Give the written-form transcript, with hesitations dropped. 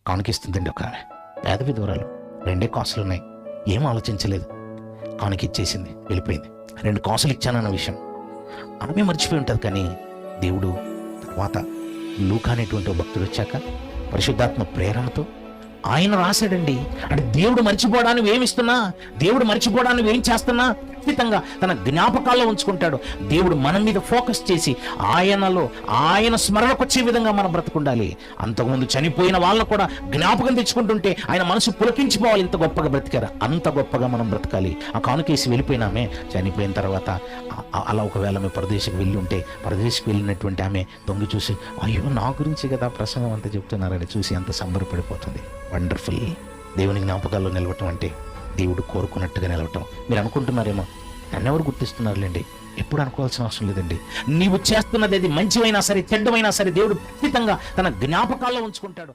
కానుకిస్తుందండి ఒక ఆమె, పేద విధవరాలు, 2 కాసులు ఉన్నాయి, ఏం ఆలోచించలేదు, కానుకిచ్చేసింది, వెళ్ళిపోయింది. 2 కాసులు ఇచ్చానన్న విషయం ఆమె మర్చిపోయి ఉంటుంది. కానీ దేవుడు తర్వాత లూకా అనేటువంటి ఒక భక్తుడు వచ్చాక పరిశుద్ధాత్మ ప్రేరణతో ఆయన రాశాడండి. అంటే దేవుడు మర్చిపోవడానికి ఏమిస్తున్నా, దేవుడు మర్చిపోవడానికి ఏం చేస్తున్నా ఖచ్చితంగా తన జ్ఞాపకాల్లో ఉంచుకుంటాడు. దేవుడు మన మీద ఫోకస్ చేసి ఆయనలో ఆయన స్మరణకు వచ్చే విధంగా మనం బ్రతుకుండాలి. అంతకుముందు చనిపోయిన వాళ్ళకు కూడా జ్ఞాపకం తెచ్చుకుంటుంటే ఆయన మనసు పులకించిపోవాలి. ఇంత గొప్పగా బ్రతికారు, అంత గొప్పగా మనం బ్రతకాలి. ఆ కానుకేసి వెళ్ళిపోయినామే, చనిపోయిన తర్వాత అలా ఒకవేళ ఆమె పరదేశకు వెళ్ళి ఉంటే, పరదేశకు వెళ్ళినటువంటి ఆమె దొంగ చూసి అయ్యో నా గురించి కదా ప్రసంగం అంతా చెప్తున్నారని చూసి అంత సంబరపడిపోతుంది. వండర్ఫుల్. దేవుని జ్ఞాపకాల్లో నిలవటం అంటే దేవుడు కోరుకున్నట్టుగా నిలవటం. మీరు అనుకుంటున్నారేమో నన్నెవరు గుర్తిస్తున్నారులేండి, ఎప్పుడు అనుకోవాల్సిన అవసరం లేదండి. నీవు చేస్తున్నది అది మంచివైనా సరే చెడ్డమైనా సరే దేవుడు ఖచ్చితంగా తన జ్ఞాపకాల్లో ఉంచుకుంటాడు.